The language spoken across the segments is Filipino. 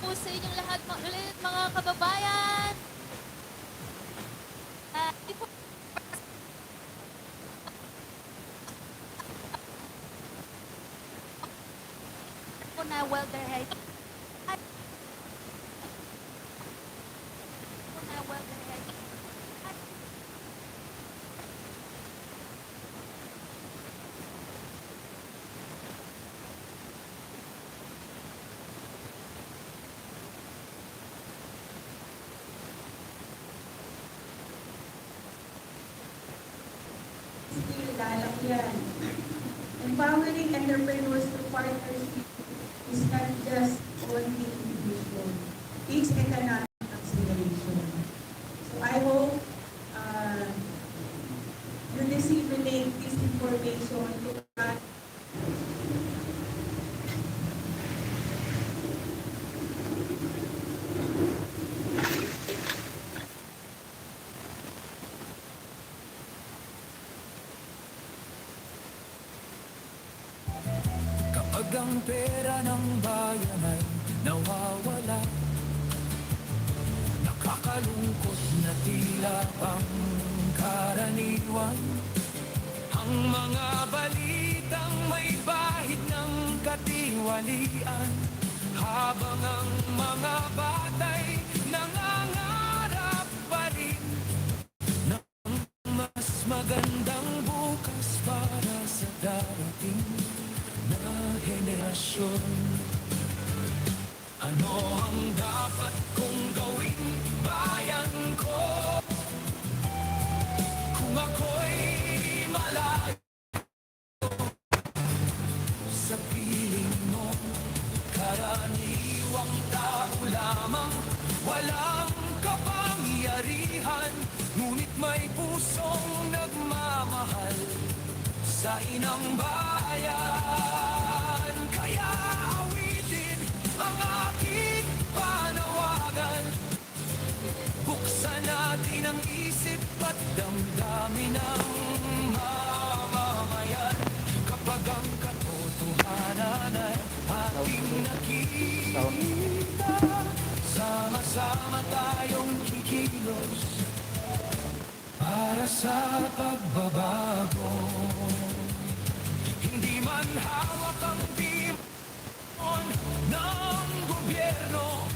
po sa inyong lahat ulit mga kababayan. Di po na welterhead. Na welterhead. Still lalakyan. Empowering entrepreneurs to partnership is not just only individual. It's economic acceleration. So I hope you disseminate this information to us. Kapag ang pera ng bayan ay nawawala, nakakalungkot na tila pangkaraniwan. Ang mga balitang may bahid ng katiwalian, habang ang mga batay nangangarap pa rin ng mas magandang bukas para sa darating na henerasyon. Ano ang dapat kong gawin, bayan ko? Kung ako'y malayo sa piling mo, karaniwang tao lamang, walang kapangyarihan, ngunit may pusong nagmamahal sa inang bayan. Kaya awitin ang aking panawagan, buksan natin ang isip at damdamin ng mamamayan. Kapag ang katotohanan ay ating nakikita, sama-sama tayong kikilos para sa pagbabago. Hindi man hawak ang timon ng gobyerno,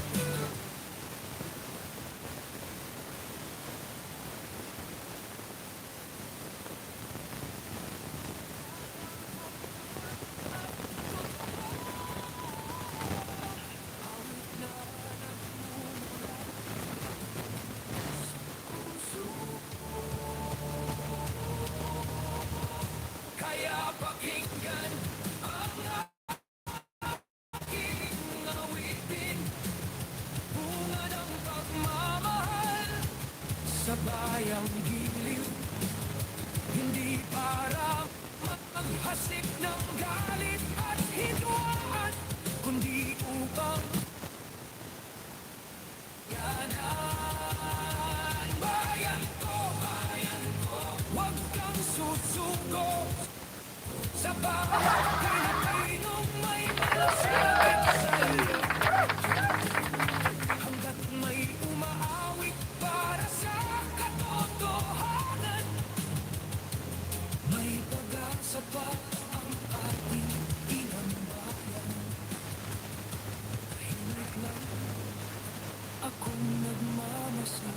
kaya pakinggan ang aking awitin, bunga ng pagmamahal sa bayang giliw. Hindi para maghasik ng galit at hidwaan, kundi upang yanan. Bayan ko, huwag kang susuko sa bawat Pilipinong may malasakit sa iyo. Hanggat may umaawit para sa katotohanan, may pag-asa pa ang ating inang bayan. Tahimik lang akong nagmamasa,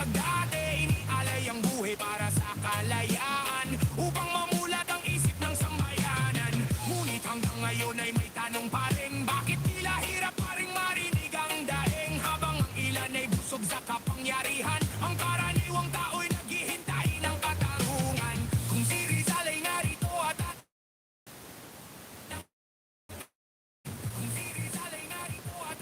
hagate, inialay ang buhay para sa kalayaan upang mamulat ang isip ng sambayanan. Ngunit hanggang ngayon ay may tanong pa rin, bakit tila hirap pa rin marinig ang daing habang ang ilan ay busog sa kapangyarihan, ang karaniwang tao'y naghihintay ng katarungan. Kung si Rizal ay narito at kung si Rizal ay narito at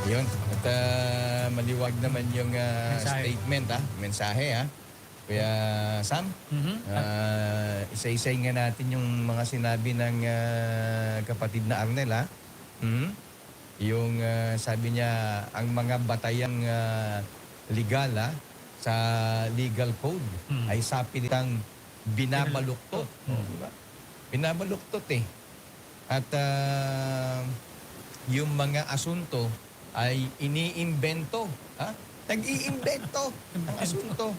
Yun. At maliwag naman yung Mensahe. statement, mensahe. Kaya Sam, isa-isay nga natin yung mga sinabi ng kapatid na Arnel. Mhm. Yung sabi niya, ang mga batayang legal sa legal code ay sapilitang binabaluktot. Diba? Binabaluktot eh. At yung mga asunto ay iniimbento. Nag-iimbento ang asunto.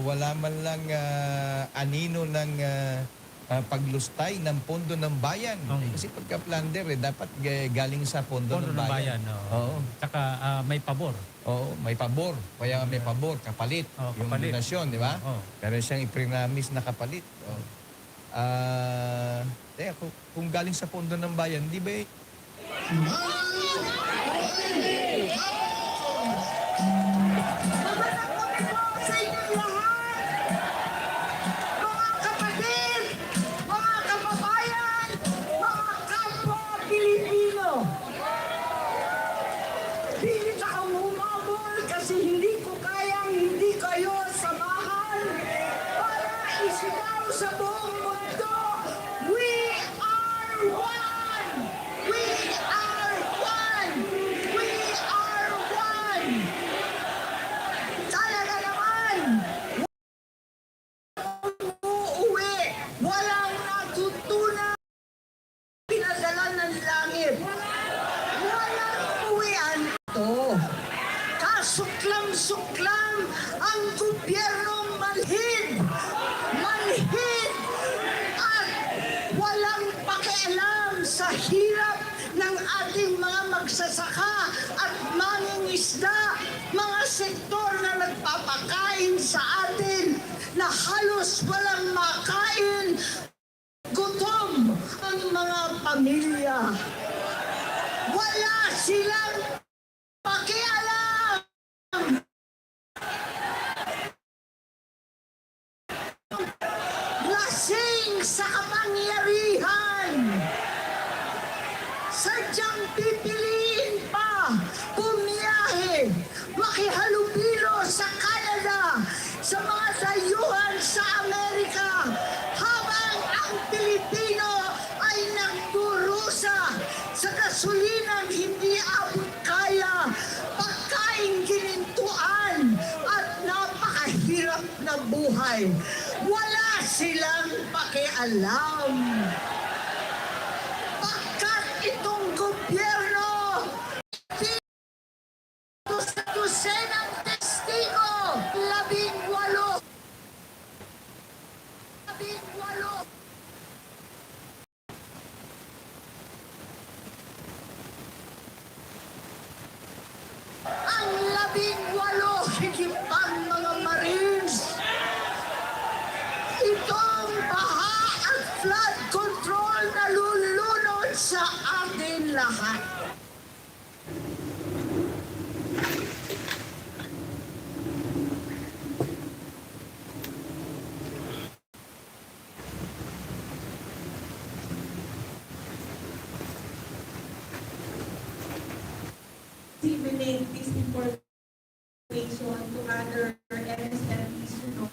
Wala man lang anino ng paglustay ng pondo ng bayan. Kasi pagka-plunder, dapat galing sa pondo ng bayan. Oo. Tsaka may pabor. Oo, may pabor. Kaya may pabor, kapalit. Yung Kapalit. donasyon, di ba? Oo. Meron siyang iprinamis na kapalit. Kung galing sa pondo ng bayan, di ba Sa inyong lahat, mga kapatid, mga kababayan, mga kapwa Pilipino. Pilit akong humabol kasi hindi ko kayang hindi kayo samahan para isigaw sa buong mundo, we are one! We are one! We are one! Talaga naman! Uuwi! Walang natutunan pinadala ng langit. Walang uwian ito. Kasuklam-suklam ang gobyernong manhid. Manhid! At walang pakialam sa hirap ng ating mga magsasaka at mangingisda, mga sektor na nagpapakain sa atin na halos walang makain, gutom ang mga pamilya. Wala silang pakialam. Lasing sa kapangyarihan. Sadyang pipiliin pa bumiyahe, makihalubilo sa Canada, sa mga dayuhan sa Amerika, habang ang Pilipino ay nagdurusa sa gasulinang hindi abot kaya, pagkain ginintuan at napakahirap na buhay. Wala silang pakialam. Pagkat itong gobyerno, dito sa dosenang testigo, 18. 18. Ang 18 higit pang mga Marines. Itong baha at flood control na lulunod sa atin lahat. Disseminate this information to other MSLPs who know.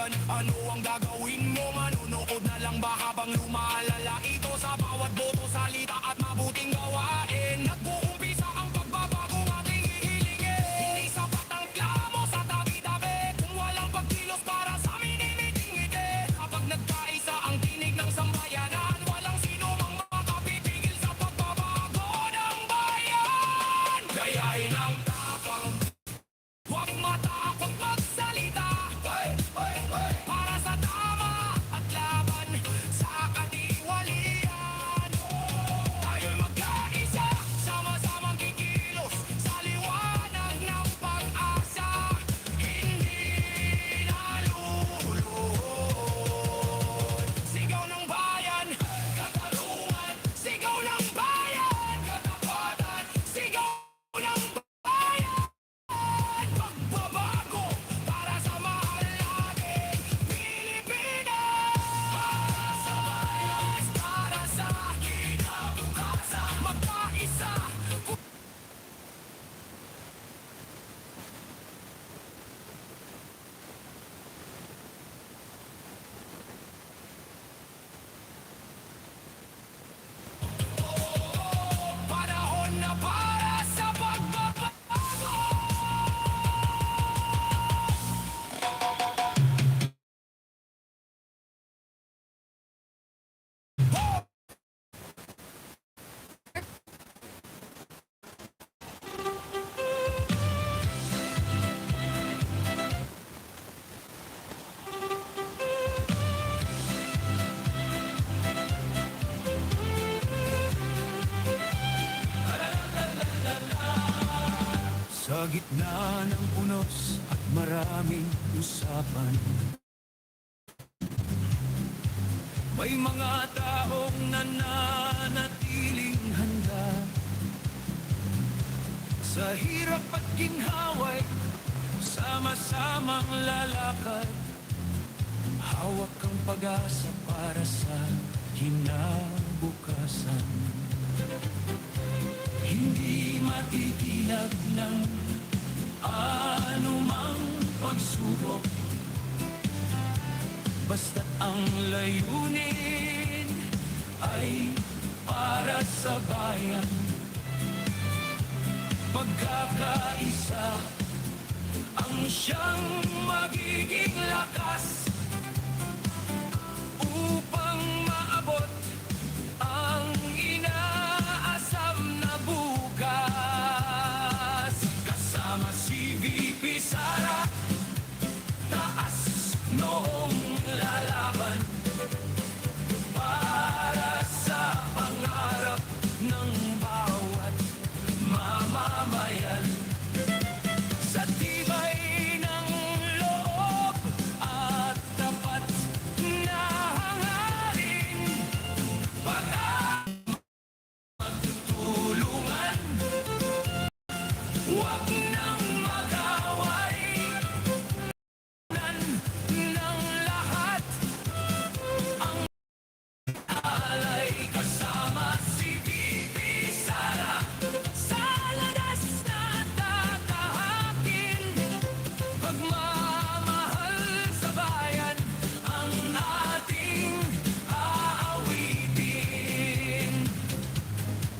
bayan. Ano ang gagawin mo? Manunood na lang ba habang lumalala ito sa bawat boto, salita at mabuting gawain? Nag-uumpisa ang pagbabago ating hihilingin. Hindi sapat ang klamo sa tabi-tabi kung walang pagkilos para sa amin imitingiti. Kapag nagkaisa ang tinig ng sambayanan, walang sino mang makapipigil sa pagbabago ng bayan. Gayahin ang tapang, huwag matakot magsalita para sa tama at laban sa katiwalian. Tayo'y magkaisa, sama-samang kikilos sa liwanag ng pag-asa. Hindi nalulunod. Sigaw ng bayan, katarungan. Sigaw ng bayan, katapatan. Sigaw ng bayan, pagbabago para sa mahal nating Pilipinas. Para sa bayan, para sa kinabukasan. Magkaisa. Panahon na para sa pagbabago. Sa gitna ng unos at maraming usapan, may mga taong nananatiling handa. Sa hirap at ginhaway, sama-samang lalakad. Hawak ang pag-asa para sa kinabukasan. Hindi matitinag ng anumang pagsubok, basta't ang layunin ay para sa bayan. Pagkakaisa ang siyang magiging lakas upang maabot ang inaasam na bukas. Kasama si VP Sara, taas noong lalaban para sa pangarap ng bawat mamamayan. Sa tibay ng loob at tapat na hangarin, magtutulungan, huwag nang mag-away. Ng lahat ang alay, kasama si VP Sara sa ladas na tatahakin. Pagmamahal sa bayan ang ating aawitin.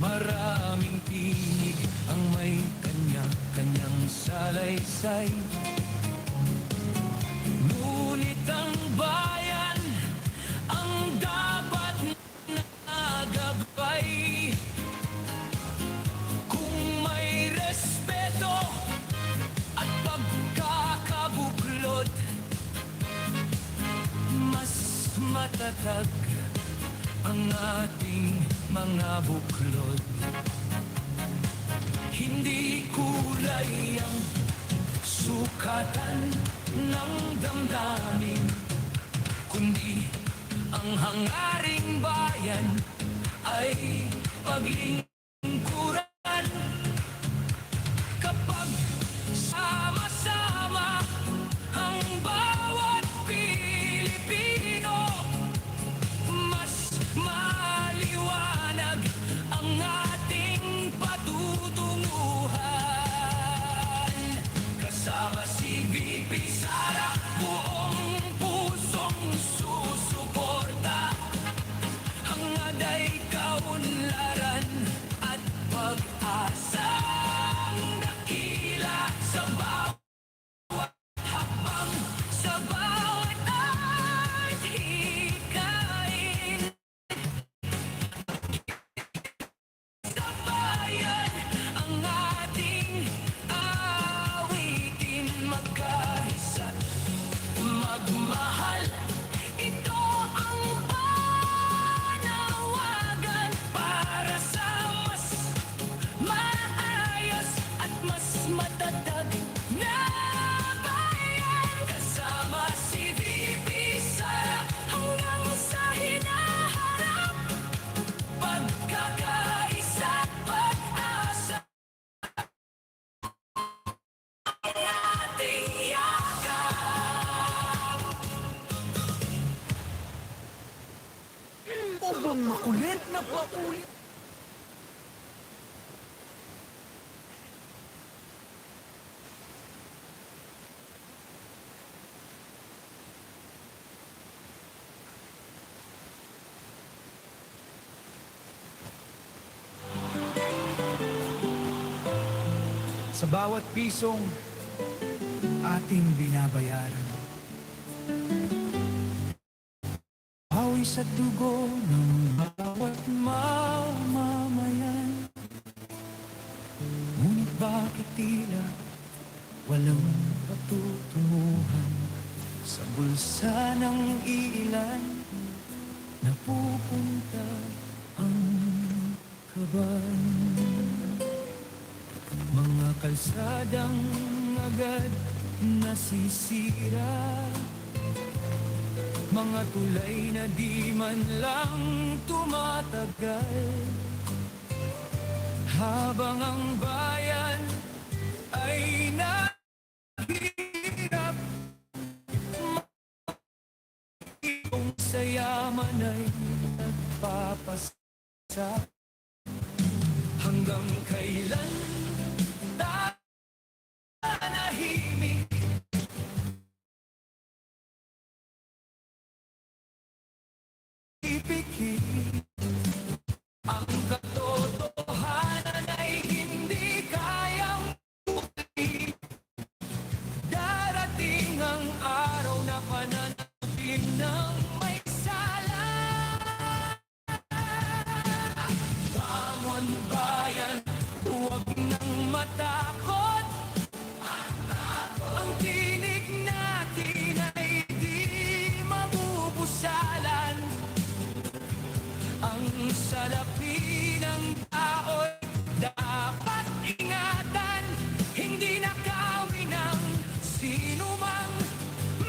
Maraming tinig ang may kanya-kanyang salaysay, ngunit ang bayan ang dapat nagagabay. Kung may respeto at pagkakabuklod, mas matatag ang ating mga buklod. Hindi kulay ang sukatan ng damdamin, kundi ang hangaring bayan ay paglingkuran. Kapag sama-sama ang bawat Pilipino, mas maliwanag ang ating patutunguhan. Kasama si VP Sara, buong magkaisa, magmahal. Ito ang panawagan para sa mas maayos at mas matatag na bayan. Kasama si VP Sara hanggang sa hinaharap. Pagkakaisa, pag-asa, ang ating yakap. Sobrang makulit na paulit. Sa bawat pisong ating binabayaran, pawis at dugo ng bawat mamamayan. Ngunit bakit tila walang patutunguhan sa bulsa ng ilan napupunta ang kaban? Mga kalsadang agad nasisira, mga tulay na di man lang tumatagal, habang ang bayan ay naghihirap. Kung sa yaman ay nagpapasa, hanggang kailan nanahimik? Ipikit ang katotohanan ay hindi kayang muli. Darating ang araw na pananapin ng may sala. Bangon bayan, huwag nang matakot. Ang tinig natin ay di mabubusalan. Ang salapi ng tao'y dapat ingatan, hindi nakawin ng sino mang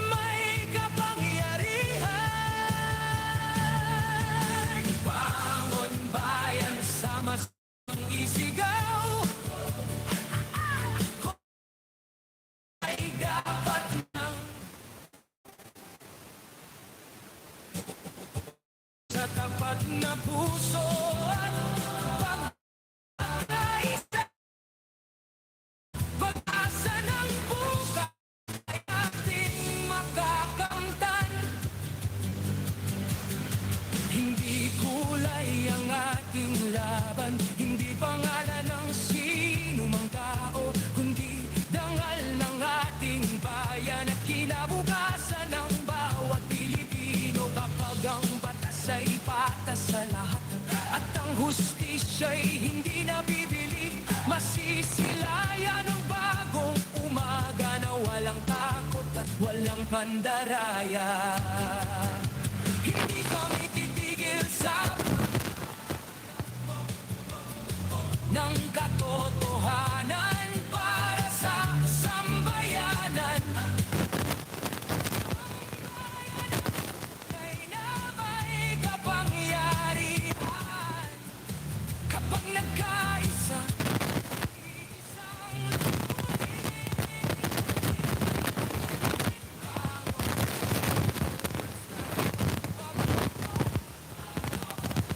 may kapangyarihan. Bangon bayan, sama-samang isigaw, ay dapat nang sa tapat na puso at pag-aisa. Pag-asa ng bukas ay ating makakamtan. Hindi kulay ang ating laban, hindi pangalan ng sino mang tao, kundi dangal ng ating bayan at kinabukasan ng bawat Pilipino. Kapag ang batas ay patas sa lahat at ang hustisya'y hindi nabibili, masisilayan ang bagong umaga na walang takot at walang pandaraya. Hindi kami titigil sa ng katotohanan para sa sambayanan. Ay na may kapangyarihan kapag nagkaisa, isang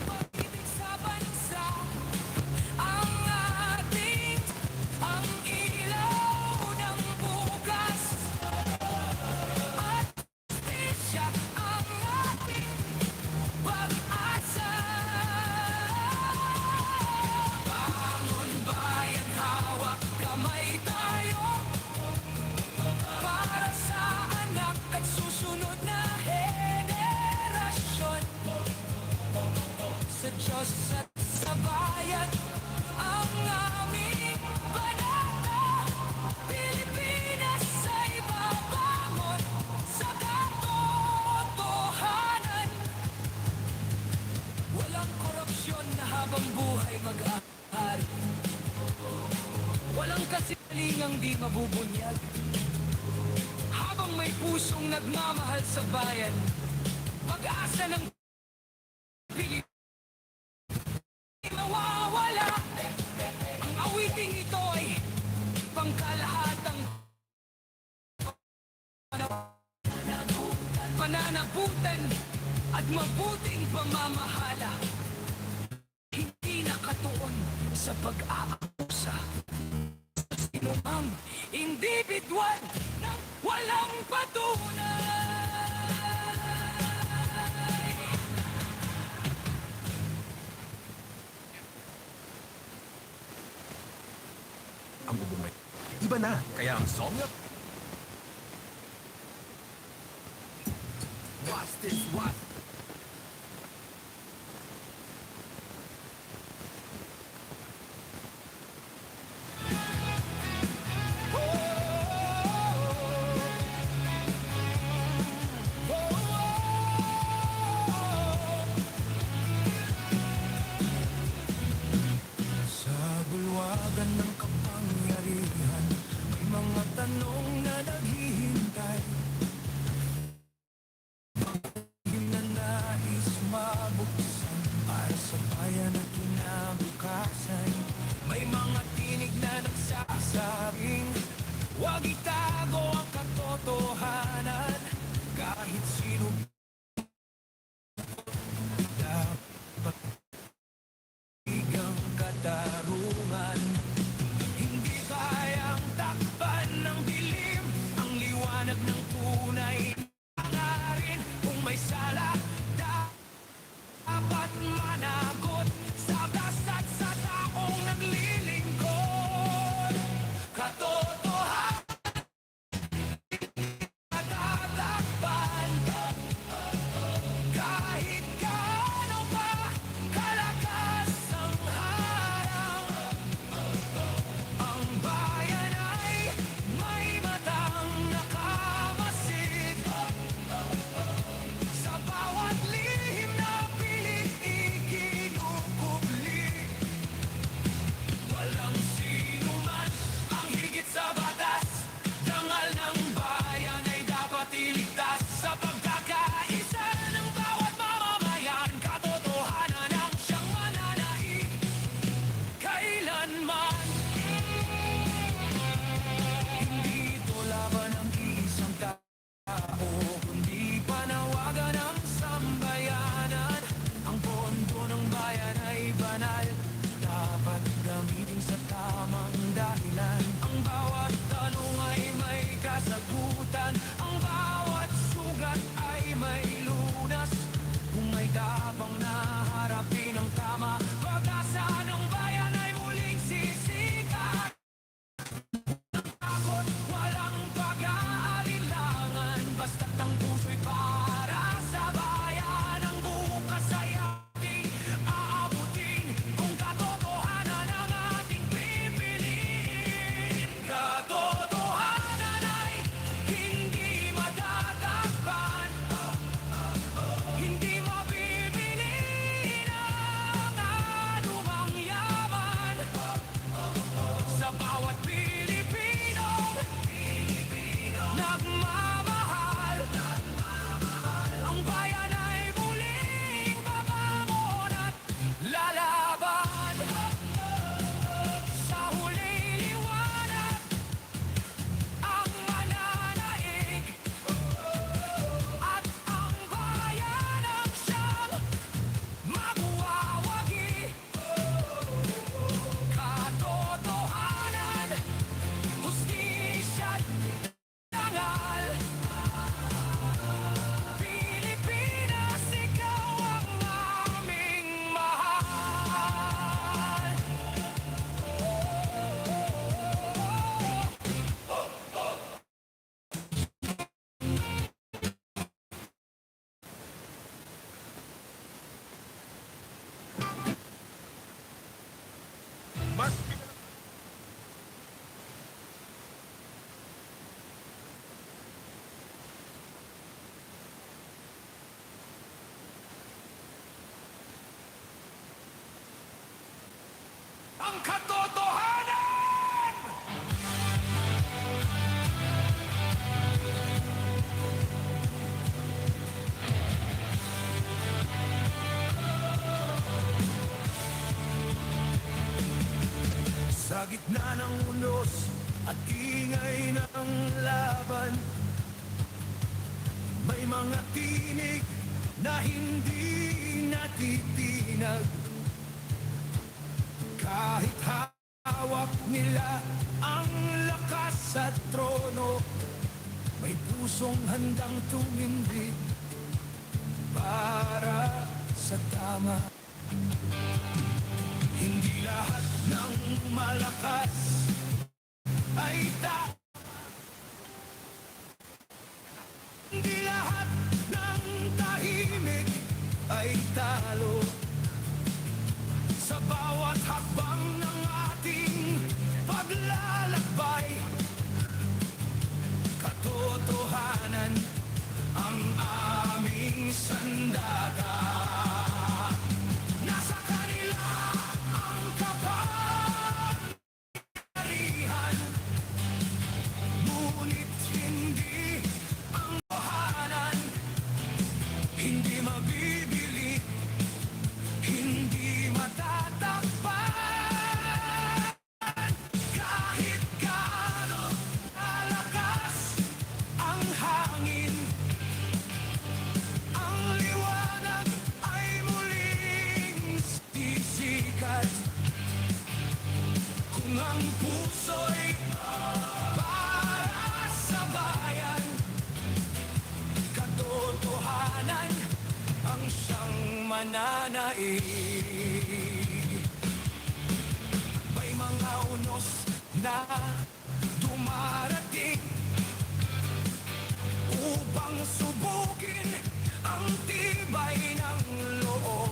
pag-ibig sa bansa ang ating, ang ilaw ng bukas. hiningang di mabubunyag. Habang may pusong nagmamahal sa bayan, pag-asa ng Pilipinas ay mawawala. Ang awiting ito ay pangkalahatang pananagutan at mabuting pamamahala. Hindi nakatuon sa pag-aakusa sa sinumang indibidwal na walang patunay. Ang bubungay. Iba na, kaya ang song na... What's this, what? Sa bulwagan ng kapangyarihan, may mga tanong na naghihintay. Yung na nais mabuksan para sa bayan at kinabukasan. May mga tinig na nagsasabing huwag itago ang katotohanan. Kahit sino dapat igang katarungan. Hindi kayang takpan ng dilim ang liwanag ng tunay. Hangarin kung may sala, dapat managot sa dasat sa taong naglilingkod. Katotohanan tatakpan kahit gaano pa kalakas ang harang. Ang bayan ay may matang nakamasid sa bawat lihim na pilit ikinukubli. Walang sino man ang higit sa batas. Dangal ng bayan ay dapat iligtas sa pagkakaisa ng bawat mamamayan. Katotohanan ang siyang mananaig kailanman. Hindi ito laban ng isang tao, kundi panawagan ng sambayanan. Ang pondo ng bayan ay banal, dapat gamitin sa tamang dahilan. Ang bawat tanong ay may kasagutan, ang bawat sugat ay may lunas. Kung may tapang na harapin ang tama, pag-asa ng bayan ay muling sisikat. Takot, walang pag-aalinlangan, basta't ang puso'y para sa bayan. Ang bukas ay ating aabutin, kung katotohanan ang ating pipiliin. Katotohanan ay hindi matatakpan, hindi mabibili ng anumang yaman. Sa bawat Pilipinong nagmamahal, ang bayan ay muling babangon at lalaban. Sa huling liwanag, ang mananaig, at ang bayan ang siyang magwawagi. Katotohanan, hustisya't dangal. Pilipinas, ikaw ang aming mahal. Mas... Ang katotohanan! gitna ng unos at ingay ng laban, may mga tinig na hindi natitinag. Kahit hawak nila ang lakas at trono, may pusong handang tumindig para sa tama. Hindi lahat ng malakas ay hindi lahat ng tahimik ay talo. Sa bawat hakbang ng ating paglalakbay, katotohanan ang aming sandata. Nasa kanila ang kapangyarihan, ngunit hindi ang tahanan. Hindi mabibili, hindi matatakpan. Kahit gaano kalakas ang hangin, ang liwanag ay muling sisikat. Kung ang puso'y para sa bayan, katotohanan ang siyang mananaig. May mga unos na dumarating upang subukin ang tibay ng loob.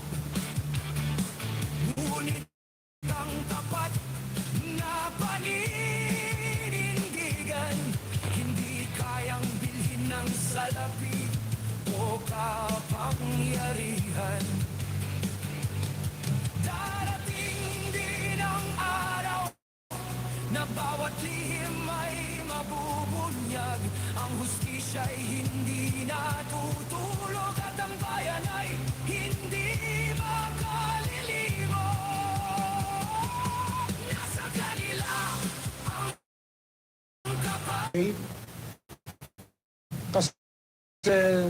Ngunit ang tapat na paninindigan, hindi kayang bilhin ng salapi o kapangyarihan. Darating din ang araw na bawat lihim ay mabubunyag. Ang hustisya'y hindi natutulog at ang bayan ay hindi makaliligo. Nasa kanila ang Kasi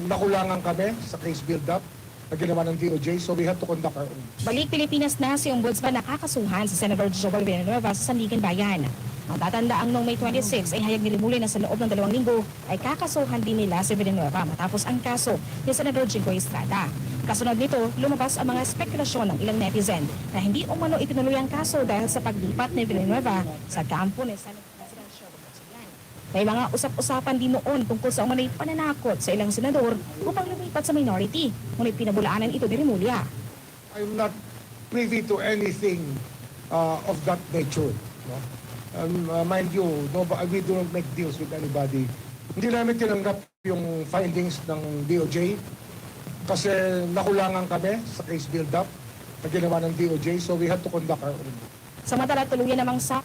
nakulangan kami sa case build-up na ginawa ng DOJ, so we had to conduct our own. Balik Pilipinas na si Ombudsman nakakasuhan si Senator Joel Villanueva sa Sandigan Bayan. Ang tatandaang noong May 26 ay hayag ni Rimulya na sa loob ng 2 linggo ay kakasuhan din nila si Villanueva matapos ang kaso ni Senator Jingo Estrada. Kasunod nito, lumabas ang mga spekulasyon ng ilang netizen na hindi umano itinuloy ang kaso dahil sa paglipat ni Villanueva sa kampo ni Senate President Sherwin Gatchalian. May mga usap-usapan din noon tungkol sa umano'y pananakot sa ilang senador upang lumipat sa minority, ngunit pinabulaanan ito ni Rimulya. I'm not privy to anything of that nature. No? Mind you, we do not make deals with anybody. Hindi namin tinanggap yung findings ng DOJ kasi nakulangan kami sa case build-up na ginawa ng DOJ, so we had to conduct our own. Samantala tuluyan namang sa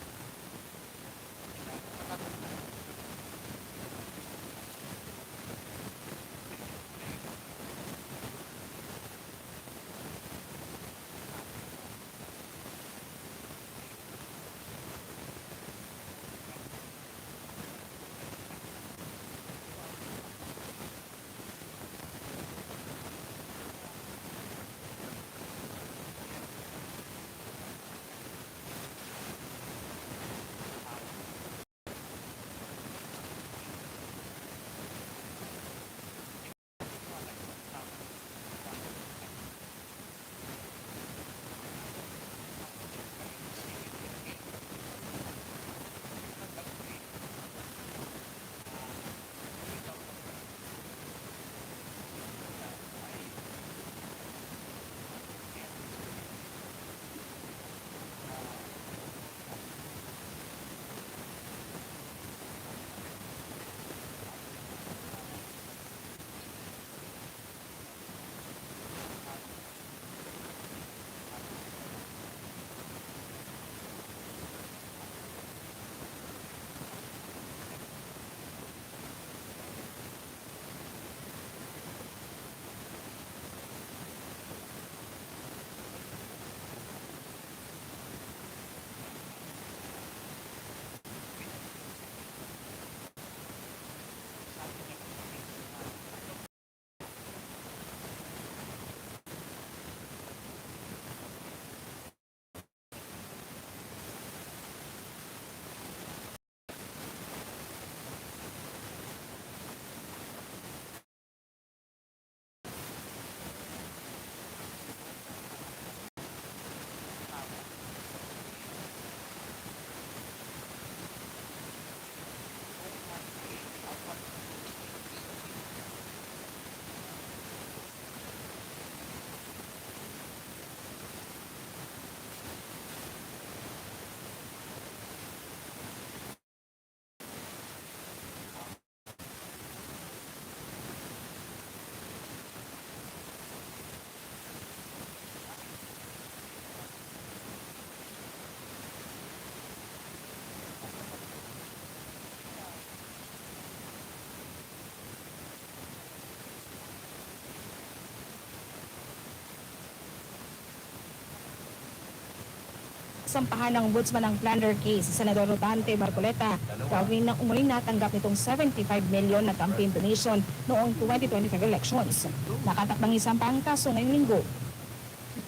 sampahan ng ombudsman ng plunder case sa Senador Rodante Marcoleta. Gawin ng umuling natanggap nitong 75 million na campaign donation noong 2025 elections. Nakatakdang isampang kaso ngayong linggo.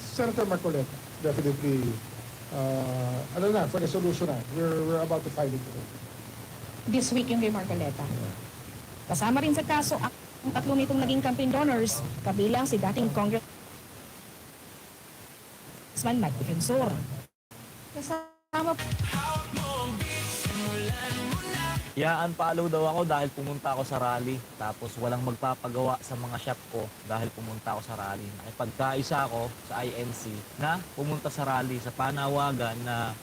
Senator Marcoleta, definitely, for the solution na. We're about to file it today. This week yung kay Marcoleta. Kasama rin sa kaso ang tatlo nitong naging campaign donors, kabilang si dating Congressman Mike Defensor. Kasama I-unfollow daw ako dahil pumunta ako sa rally. Tapos walang magpapagawa sa mga shop ko dahil pumunta ako sa rally. Nakipagkaisa ako sa INC na pumunta sa rally sa panawagan na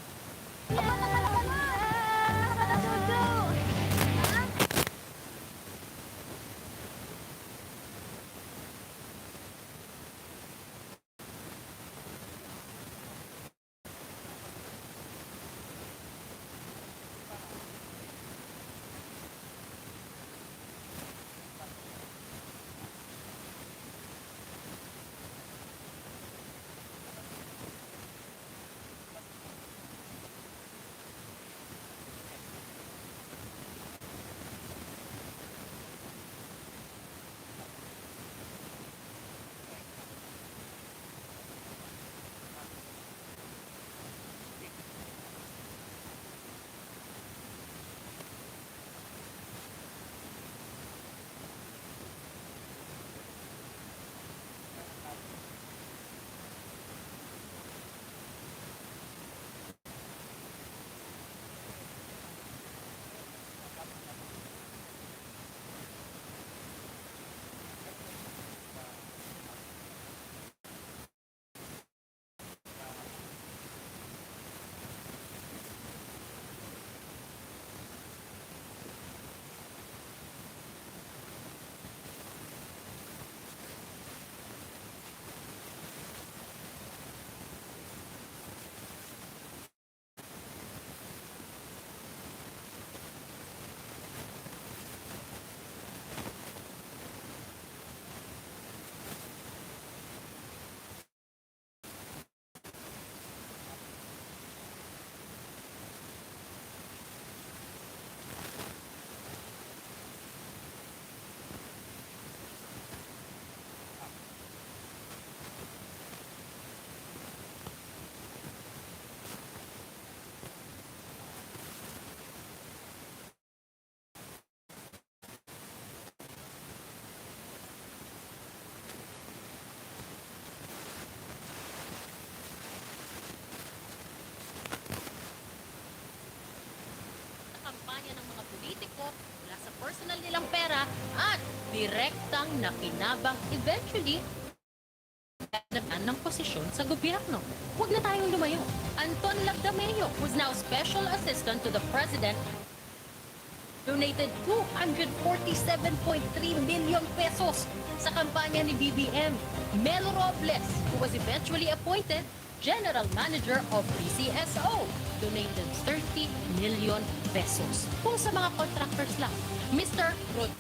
kampanya ng mga politiko mula sa personal nilang pera at direktang nakinabang eventually ng posisyon sa gobyerno. Huwag na tayong lumayo. Anton Lagdameo, who's now Special Assistant to the President, donated 247.3 million pesos sa kampanya ni BBM. Mel Robles, who was eventually appointed General Manager of PCSO, donated 30 million pesos. Kung sa mga contractors lang, Mr. Rod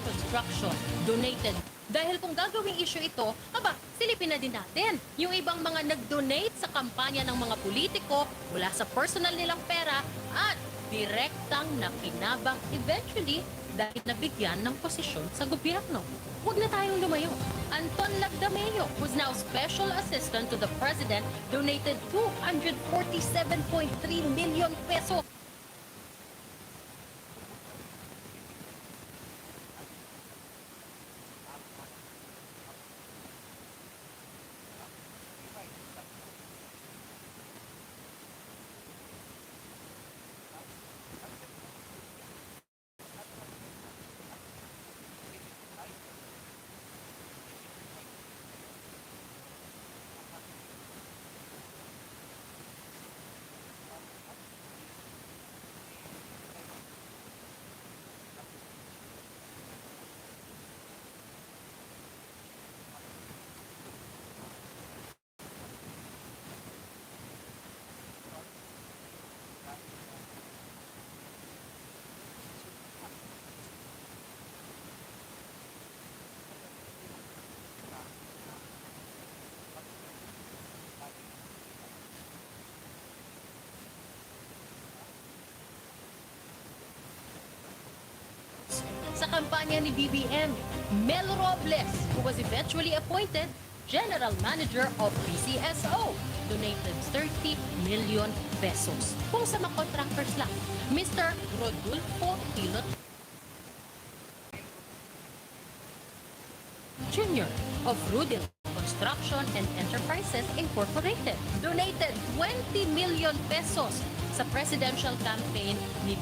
Construction donated. Dahil kung gagawing issue ito, silipin na din natin yung ibang mga nag-donate sa kampanya ng mga politiko mula sa personal nilang pera at direktang nakinabang eventually dahil nabigyan ng posisyon sa gobyerno. Huwag na tayong lumayo. Anton Lagdameo, who's now Special Assistant to the President, donated 247.3 million pesos. sa kampanya ni BBM. Mel Robles, who was eventually appointed General Manager of PCSO, donated 30 million pesos. Kung sa mga contractors lang, Mr. Rodolfo Hilot Jr. of Rudel Construction and Enterprises Incorporated donated 20 million pesos sa presidential campaign ni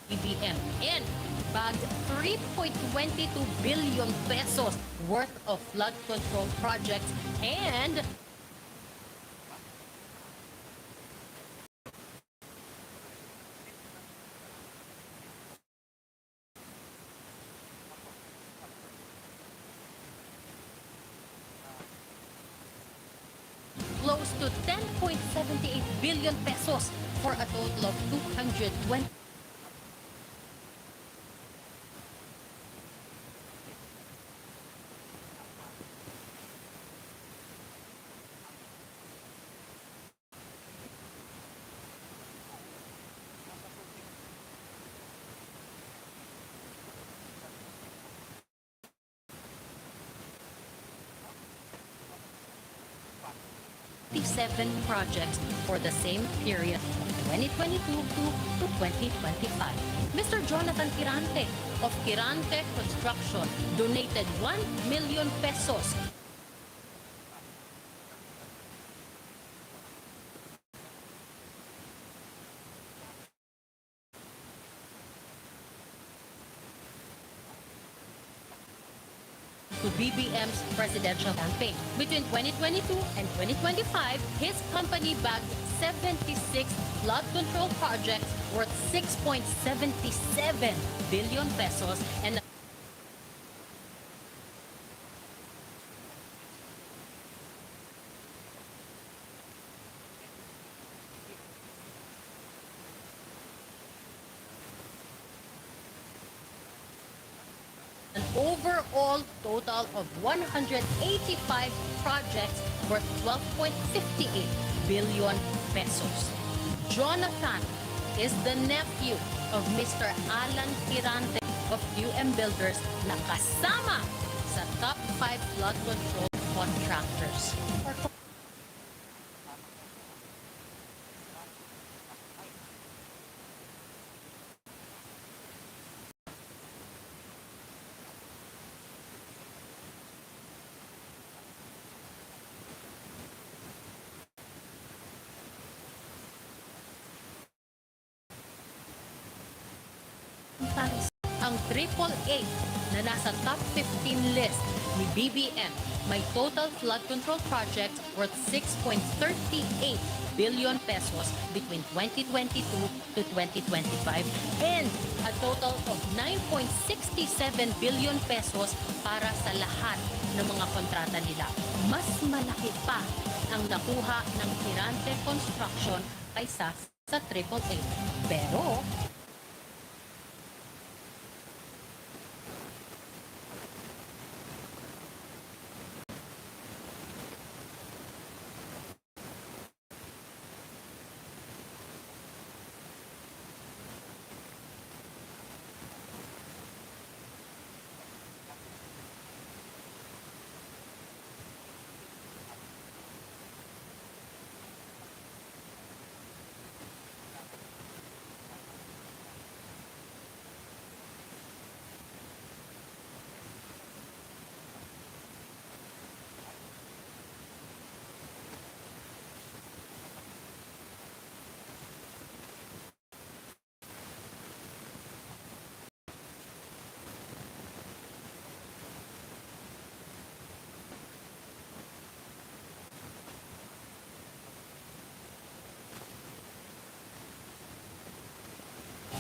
BBM and bagged 3.22 billion pesos worth of flood control projects and close to 10.78 billion pesos for a total of 220 57 projects for the same period, 2022 to 2025. Mr. Jonathan Quirante of Quirante Construction donated 1 million pesos to BBM's presidential campaign. Between 2022 and 2025, his company bagged 76 flood control projects worth 6.77 billion pesos and an overall total of 185 projects worth 12.58 billion pesos. Jonathan is the nephew of Mr. Alan Quirante of QM Builders na kasama sa top 5 flood control contractors. Ang AAA na nasa top 15 list ni BBM may total flood control projects worth 6.38 billion pesos between 2022 to 2025 and a total of 9.67 billion pesos para sa lahat ng mga kontrata nila. Mas malaki pa ang nakuha ng Quirante Construction kaysa sa AAA. Pero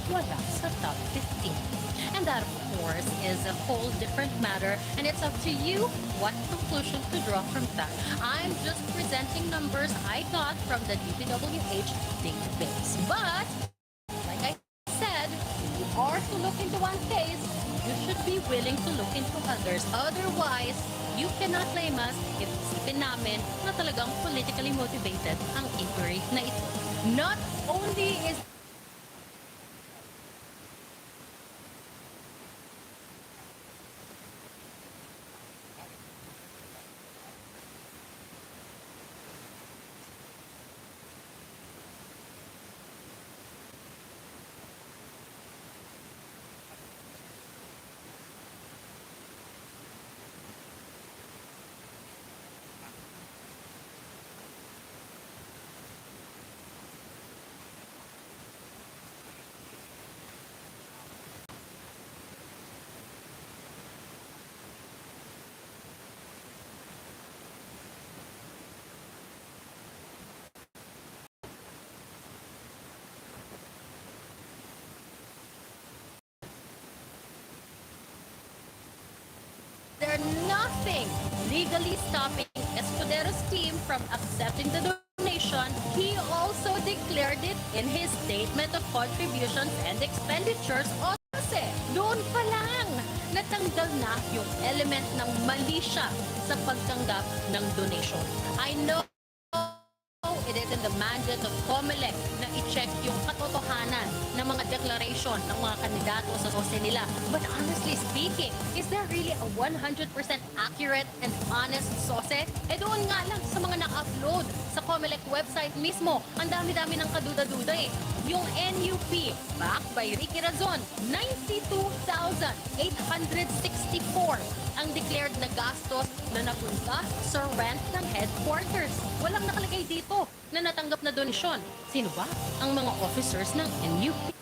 wala sa top 15. And that, of course, is a whole different matter, and it's up to you what conclusion to draw from that. I'm just presenting numbers I got from the DPWH database. But, like I said, if you are to look into one case, you should be willing to look into others. Otherwise, you cannot blame us if isipin namin na talagang politically motivated ang inquiry na ito. Not only is there nothing legally stopping Escudero's team from accepting the donation, he also declared it in his statement of contributions and expenditures. O kasi, doon pa lang natanggal na yung element ng mali siya sa pagtanggap ng donation. I know it is in the mandate of COMELEC na i-check yung katotohanan ng mga declaration ng mga kandidato sa SOSE nila. But honestly speaking, is there really a 100% accurate and honest SOSE? Doon nga lang sa mga naka-upload sa COMELEC website mismo, ang dami-dami ng kaduda-duda eh. Yung NUP, backed by Ricky Razon, 92,864 ang declared na gastos na napunta sa rent ng headquarters. Walang nakalagay dito na natanggap na donasyon. Sino ba ang mga officers ng NUP?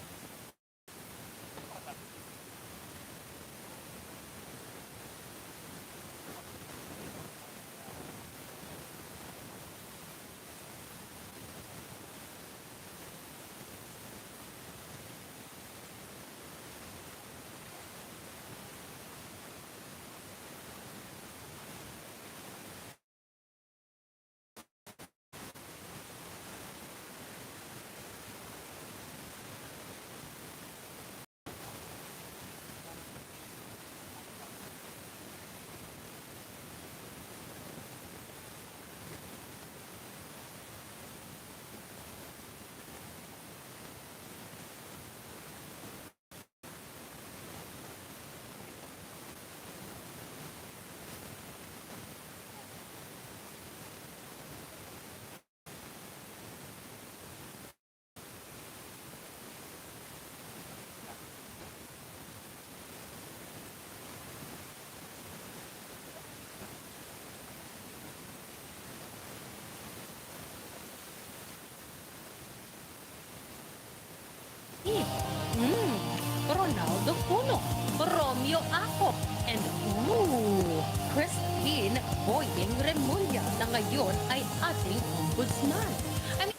Ronaldo Puno, Romeo Ako, and Christine Boying Remulla na ngayon ay ating ombudsman. I mean,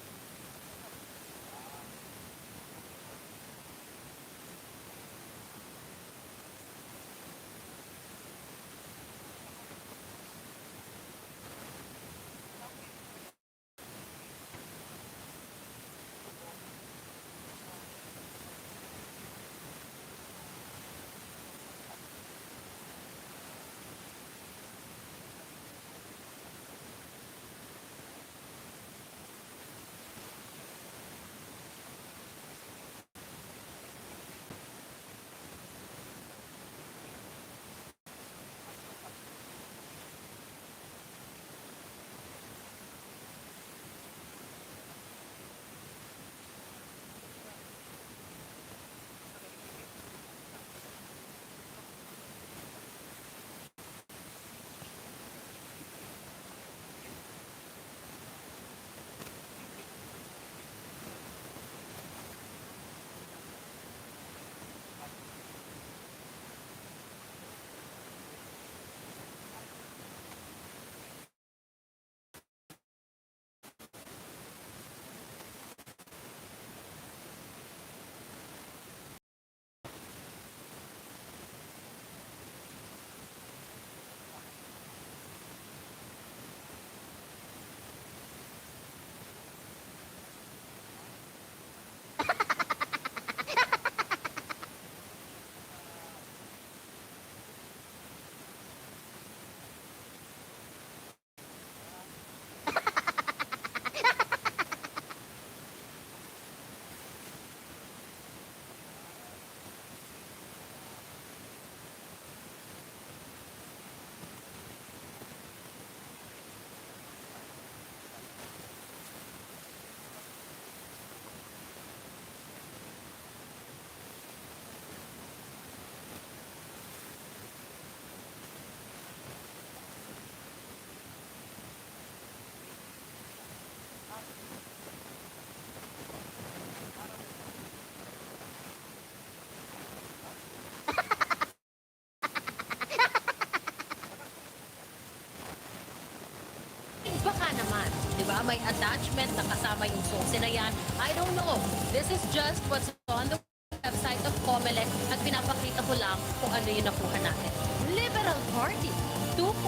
Baka naman, di ba? May attachment na kasama yung source na yan. I don't know. This is just what's on the website of COMELEC at pinapakita ko lang kung ano yung nakuha natin. Liberal Party, 2.85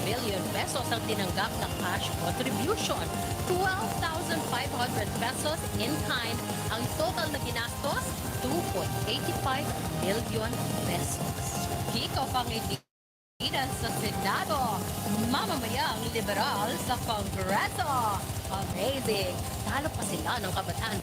million pesos ang tinanggap na cash contribution. 12,500 pesos in kind. Ang total na ginastos, 2.85 million pesos. Kiko Pangilinan sa Senado. Mamamayang liberal sa Kongreso. Amazing. Talo pa sila ng kabataan.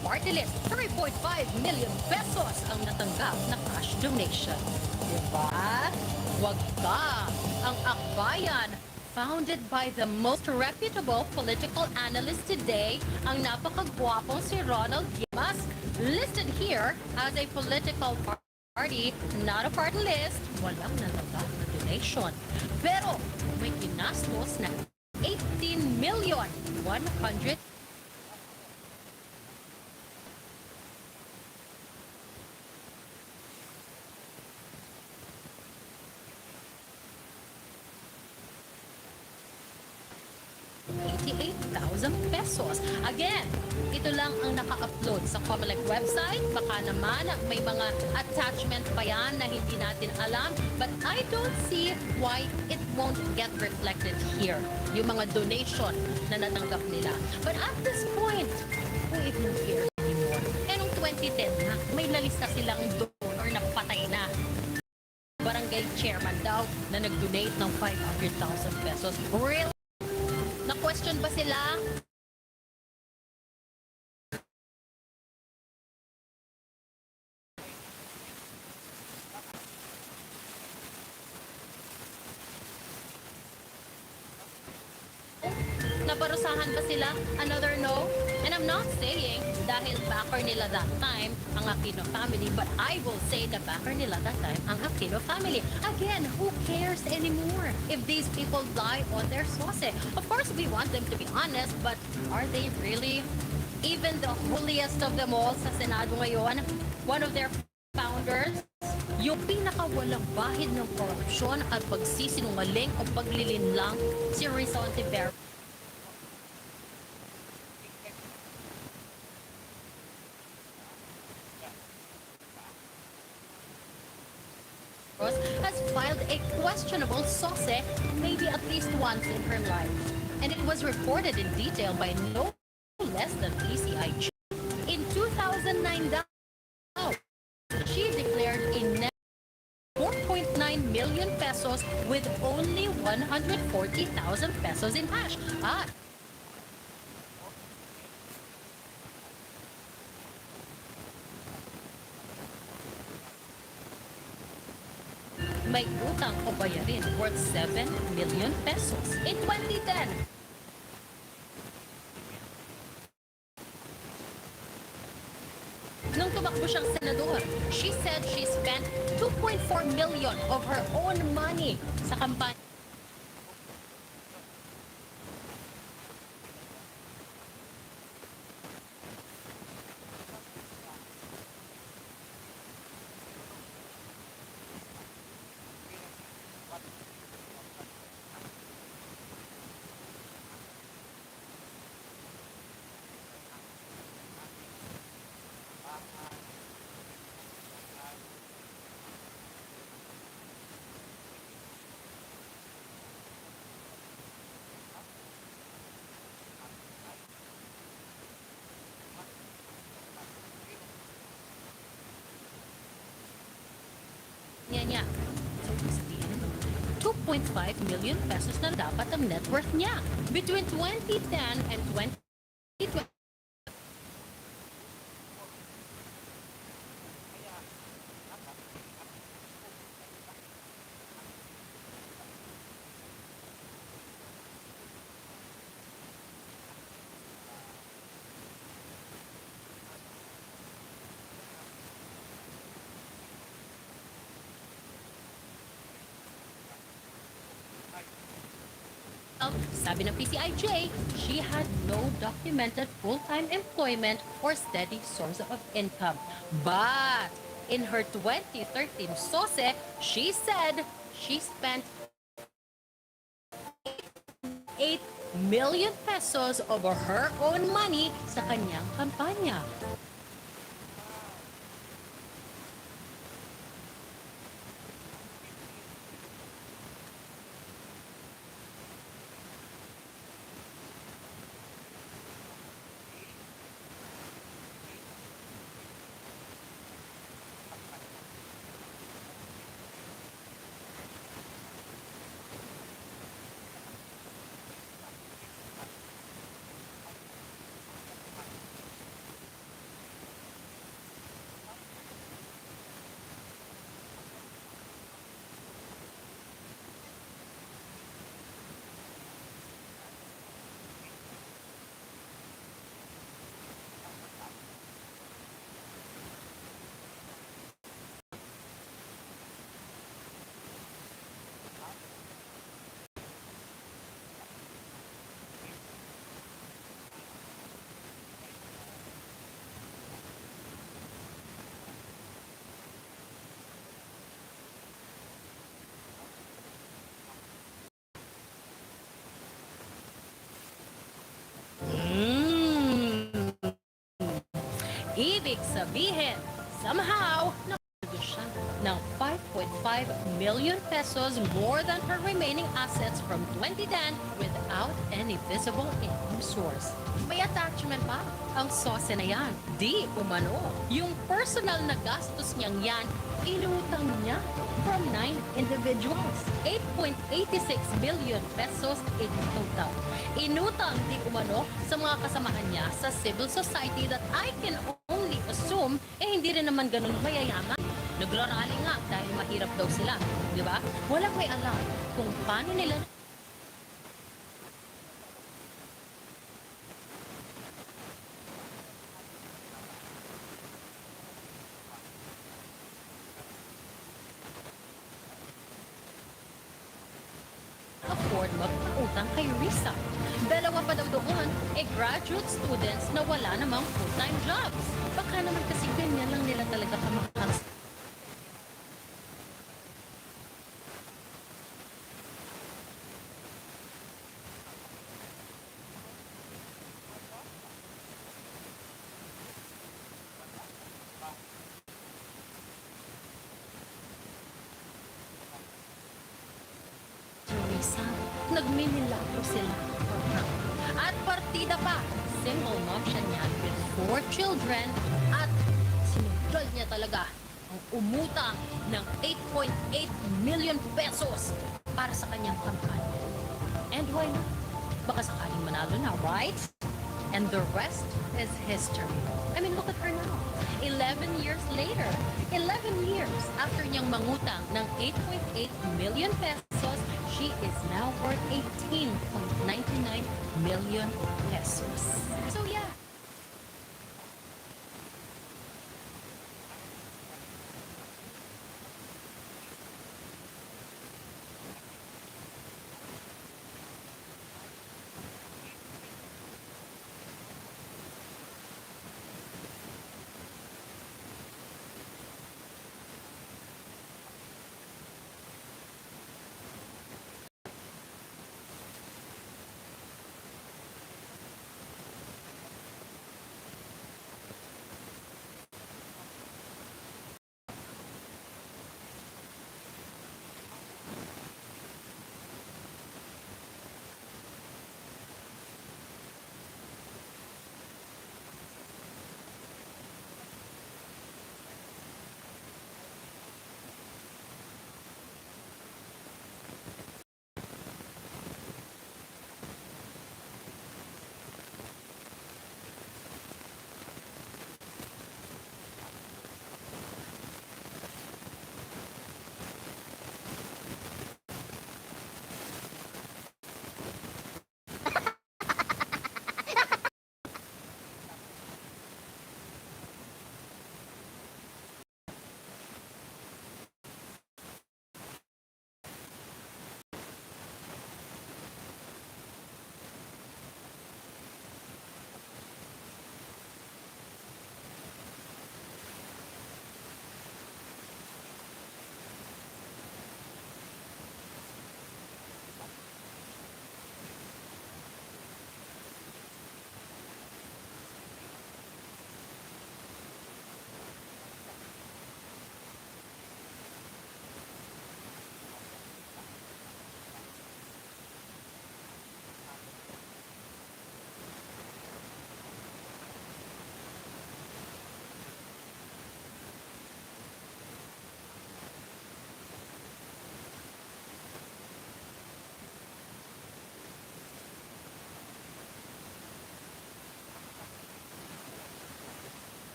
Party list, 3.5 million pesos ang natanggap na cash donation. Diba? Wag ka! Ang Akbayan, founded by the most reputable political analyst today, ang napakagwapong si Ronald Dimas, listed here as a political party, not a party list, walang natanggap na donation. Pero may ginastos na 18,100,000 88,000 pesos. Again, ito lang ang naka-upload sa COMELEC website. Baka naman may mga attachment pa yan na hindi natin alam. But I don't see why it won't get reflected here. Yung mga donation na natanggap nila. But at this point, who even cares anymore? Eh nung 2010 na, may nalista silang donor na patay na. Barangay chairman daw na nag-donate ng 500,000 pesos. Really? Na-question ba sila? Naparusahan ba sila? Another no? And I'm not saying dahil backer nila that time ang Aquino family, but I will say na backer nila that time ang Aquino family. Again, who cares anymore if these people die on their sauce? Of course, we want them to be honest, but are they really? Even the holiest of them all sa Senado ngayon, one of their founders, yung pinakawalang bahid ng korupsyon at pagsisinungaling o paglilinlang, si Rizal Tiber. Has filed a questionable sauce maybe at least once in her life. And it was reported in detail by no less than PCIG. In 2009 daw, she declared a net 4.9 million pesos with only 140,000 pesos in cash. May utang o bayarin worth 7 million pesos in 2010. Nung tumakbo siyang senador, she said she spent 2.4 million of her own money sa kampanya. Niya. So, sabihin, 2.5 million pesos na dapat ang net worth niya. Between 2010 and 2020, Sabi ng PCIJ, she had no documented full-time employment or steady source of income. But in her 2013 SOSE, she said she spent 8 million pesos over her own money sa kanyang kampanya. Ibig sabihin, somehow, nakapagod siya ng 5.5 million pesos more than her remaining assets from 2010 without any visible income source. May attachment pa ang SOSE na yan. Di umano. Yung personal na gastos niyang yan, inutang niya from 9 individuals. 8.86 billion pesos in total. Inutang di umano sa mga kasamahan niya sa civil society that I can only assume hindi rin naman ganun mayayaman. Nagrarally nga dahil mahirap daw sila. Di ba? Walang may alam kung paano nila afford magpautang kay Risa. Dalawa pa daw doon, graduate students na wala namang full-time jobs. Baka naman kasi ganyan lang nila talaga kamahal. Teresa, nagminilako sila. At partida pa, single mom siya niyan with 4 children at sinudol niya talaga ang umutang ng 8.8 million pesos para sa kanyang kampanya. And why not? Baka sakaling manalo na, right? And the rest is history. I mean, look at her now. 11 years later, 11 years after niyang mangutang ng 8.8 million pesos, she is now worth 18.99 million pesos. So yeah.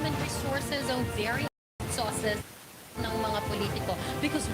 time and resources on various sources ng mga politiko because